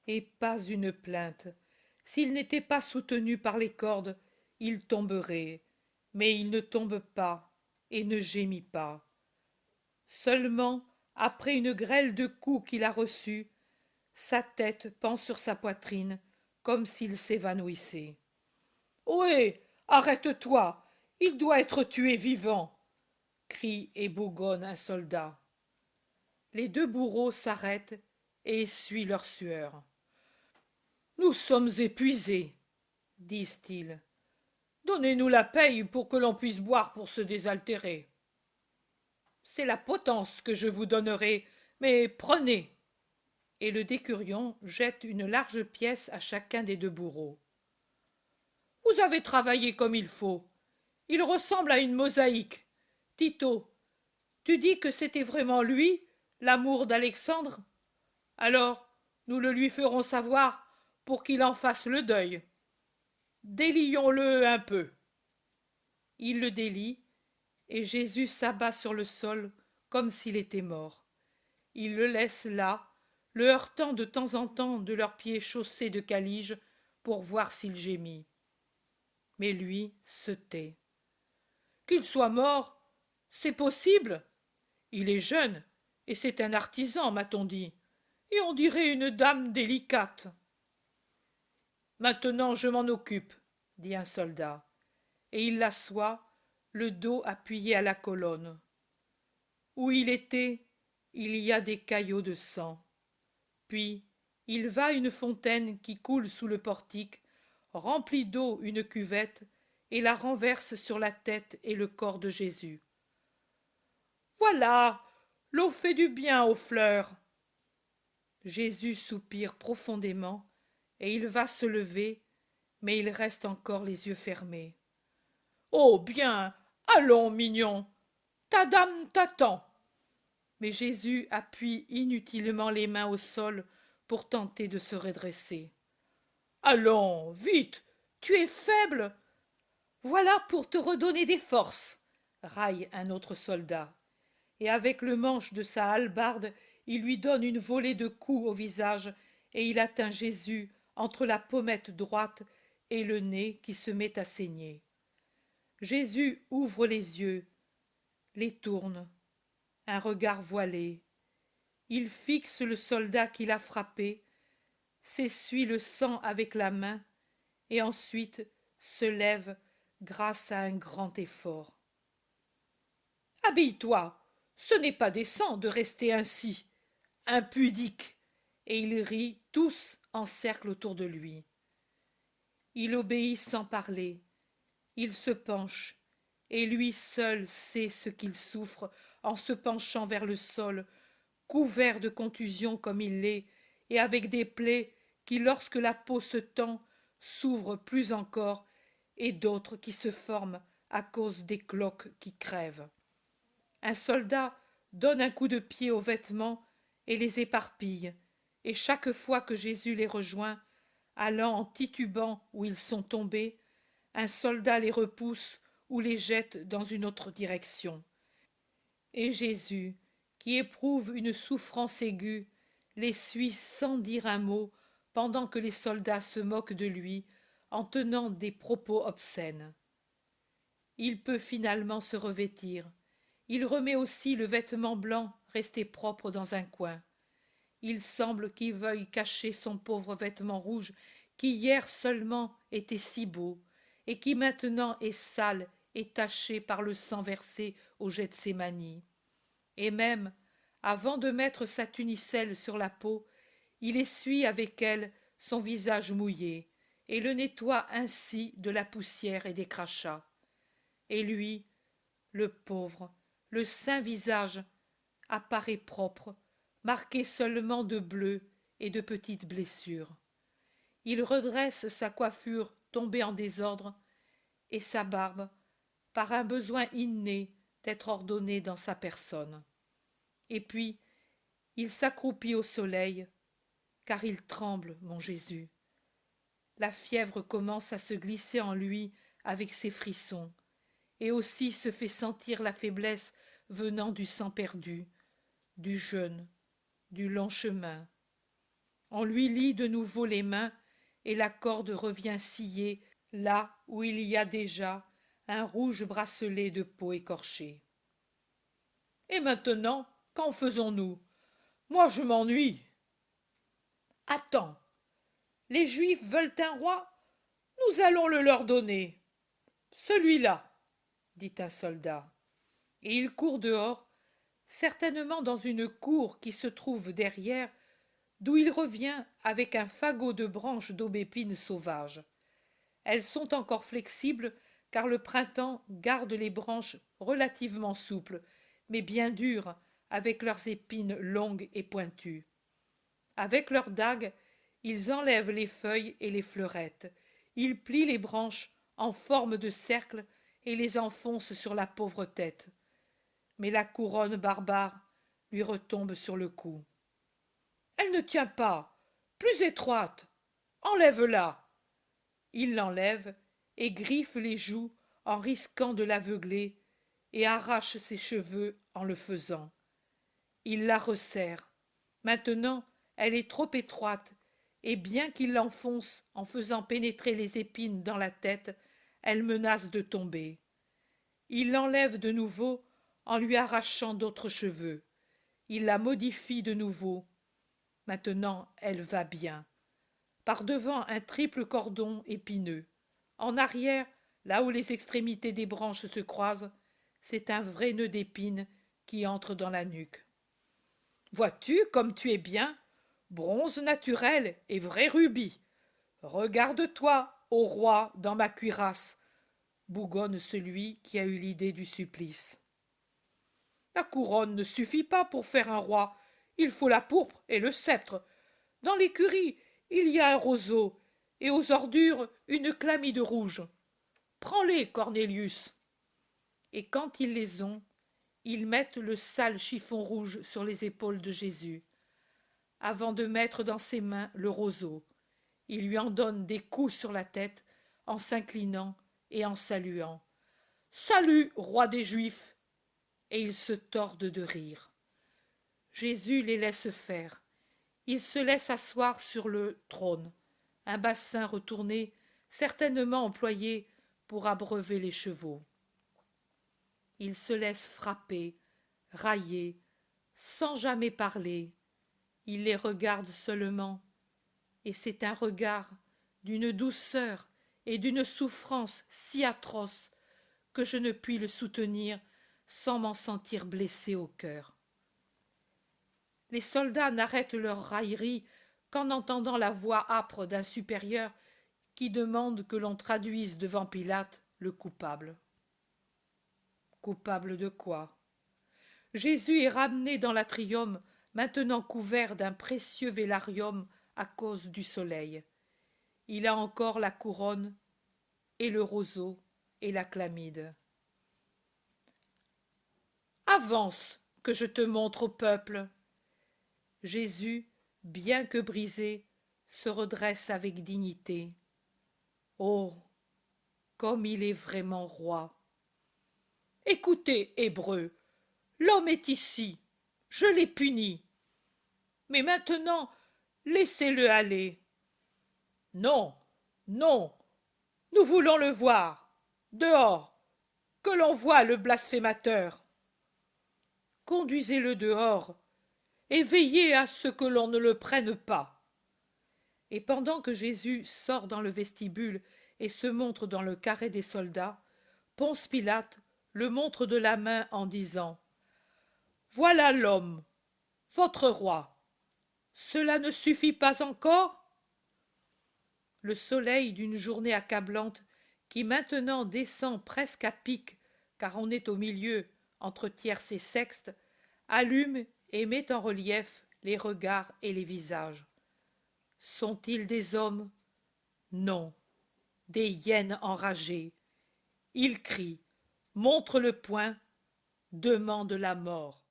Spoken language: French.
et pas une plainte. S'il n'était pas soutenu par les cordes, il tomberait, mais il ne tombe pas et ne gémit pas. Seulement, après une grêle de coups qu'il a reçus, sa tête pend sur sa poitrine comme s'il s'évanouissait. Ohé, arrête-toi, il doit être tué vivant, crie et bougonne un soldat. Les deux bourreaux s'arrêtent et essuient leur sueur. Nous sommes épuisés, disent-ils. Donnez-nous la paye pour que l'on puisse boire pour se désaltérer. C'est la potence que je vous donnerai, mais prenez. Et le décurion jette une large pièce à chacun des deux bourreaux. Vous avez travaillé comme il faut. Il ressemble à une mosaïque. Tito, tu dis que c'était vraiment lui, l'amour d'Alexandre? Alors, nous le lui ferons savoir pour qu'il en fasse le deuil. Délions-le un peu. Il le délie, et Jésus s'abat sur le sol comme s'il était mort. Ils le laissent là, le heurtant de temps en temps de leurs pieds chaussés de calige pour voir s'il gémit. Mais lui se tait. Qu'il soit mort, c'est possible. Il est jeune, et c'est un artisan, m'a-t-on dit, et on dirait une dame délicate. Maintenant je m'en occupe, dit un soldat, et il l'assoit, le dos appuyé à la colonne. Où il était, il y a des caillots de sang. Puis il va à une fontaine qui coule sous le portique, remplit d'eau une cuvette, et la renverse sur la tête et le corps de Jésus. Voilà, l'eau fait du bien aux fleurs. Jésus soupire profondément, et il va se lever, mais il reste encore les yeux fermés. Oh bien, allons, mignon, ta dame t'attend. Mais Jésus appuie inutilement les mains au sol pour tenter de se redresser. Allons, vite, tu es faible. Voilà pour te redonner des forces, raille un autre soldat. Et avec le manche de sa hallebarde, il lui donne une volée de coups au visage, et il atteint Jésus entre la pommette droite et le nez qui se met à saigner. Jésus ouvre les yeux, les tourne, un regard voilé. Il fixe le soldat qui l'a frappé, s'essuie le sang avec la main, et ensuite se lève grâce à un grand effort. Habille-toi, ce n'est pas décent de rester ainsi, impudique. Et ils rient tous en cercle autour de lui. Il obéit sans parler. Il se penche, et lui seul sait ce qu'il souffre en se penchant vers le sol, couvert de contusions comme il l'est, et avec des plaies qui, lorsque la peau se tend, s'ouvrent plus encore, et d'autres qui se forment à cause des cloques qui crèvent. Un soldat donne un coup de pied aux vêtements et les éparpille, et chaque fois que Jésus les rejoint, allant en titubant où ils sont tombés, un soldat les repousse ou les jette dans une autre direction. Et Jésus, qui éprouve une souffrance aiguë, les suit sans dire un mot pendant que les soldats se moquent de lui en tenant des propos obscènes. Il peut finalement se revêtir. Il remet aussi le vêtement blanc resté propre dans un coin. Il semble qu'il veuille cacher son pauvre vêtement rouge qui hier seulement était si beau et qui maintenant est sale et taché par le sang versé au Gethsémani. Et même, avant de mettre sa tunicelle sur la peau, il essuie avec elle son visage mouillé et le nettoie ainsi de la poussière et des crachats. Et lui, le pauvre, le saint visage, apparaît propre, marqué seulement de bleu et de petites blessures. Il redresse sa coiffure tombée en désordre, et sa barbe, par un besoin inné d'être ordonnée dans sa personne. Et puis, il s'accroupit au soleil, car il tremble, mon Jésus. La fièvre commence à se glisser en lui avec ses frissons, et aussi se fait sentir la faiblesse venant du sang perdu, du jeûne, du long chemin. On lui lie de nouveau les mains et la corde revient scier là où il y a déjà un rouge bracelet de peau écorchée. Et maintenant, qu'en faisons-nous? Moi, je m'ennuie. Attends, les Juifs veulent un roi? Nous allons le leur donner. Celui-là, dit un soldat. Et il court dehors, certainement dans une cour qui se trouve derrière, d'où il revient avec un fagot de branches d'aubépine sauvages. Elles sont encore flexibles, car le printemps garde les branches relativement souples, mais bien dures, avec leurs épines longues et pointues. Avec leurs dagues, ils enlèvent les feuilles et les fleurettes. Ils plient les branches en forme de cercle et les enfoncent sur la pauvre tête. Mais la couronne barbare lui retombe sur le cou. Elle ne tient pas, plus étroite. Enlève-la. Il l'enlève et griffe les joues en risquant de l'aveugler et arrache ses cheveux en le faisant. Il la resserre. Maintenant, elle est trop étroite, et bien qu'il l'enfonce en faisant pénétrer les épines dans la tête, elle menace de tomber. Il l'enlève de nouveau en lui arrachant d'autres cheveux. Il la modifie de nouveau. Maintenant, elle va bien. Par devant un triple cordon épineux. En arrière, là où les extrémités des branches se croisent, c'est un vrai nœud d'épines qui entre dans la nuque. Vois-tu comme tu es bien? Bronze naturel et vrai rubis. Regarde-toi, ô roi, dans ma cuirasse, bougonne celui qui a eu l'idée du supplice. La couronne ne suffit pas pour faire un roi, il faut la pourpre et le sceptre. Dans l'écurie, il y a un roseau, et aux ordures une chlamyde rouge. Prends-les, Cornélius. Et quand ils les ont, ils mettent le sale chiffon rouge sur les épaules de Jésus, avant de mettre dans ses mains le roseau. Ils lui en donnent des coups sur la tête, en s'inclinant et en saluant. Salut, roi des Juifs! Et ils se tordent de rire. Jésus les laisse faire. Il se laisse asseoir sur le trône, un bassin retourné, certainement employé pour abreuver les chevaux. Il se laisse frapper, railler, sans jamais parler. Il les regarde seulement, et c'est un regard d'une douceur et d'une souffrance si atroces que je ne puis le soutenir sans m'en sentir blessé au cœur. Les soldats n'arrêtent leur raillerie qu'en entendant la voix âpre d'un supérieur qui demande que l'on traduise devant Pilate le coupable. Coupable de quoi? Jésus est ramené dans l'atrium, maintenant couvert d'un précieux vélarium à cause du soleil. Il a encore la couronne et le roseau et la chlamyde. Avance, que je te montre au peuple. Jésus, bien que brisé, se redresse avec dignité. Oh, comme il est vraiment roi! Écoutez, Hébreux, l'homme est ici, je l'ai puni. Mais maintenant, laissez-le aller. Non, non, nous voulons le voir. Dehors, que l'on voie le blasphémateur. Conduisez-le dehors, et veillez à ce que l'on ne le prenne pas. Et pendant que Jésus sort dans le vestibule et se montre dans le carré des soldats, Ponce Pilate le montre de la main en disant « Voilà l'homme, votre roi. Cela ne suffit pas encore ?» Le soleil d'une journée accablante, qui maintenant descend presque à pic, car on est au milieu, entre tierce et sexte, allume et met en relief les regards et les visages. Sont-ils des hommes? Non, des hyènes enragées. Ils crient, montrent le poing, demandent la mort.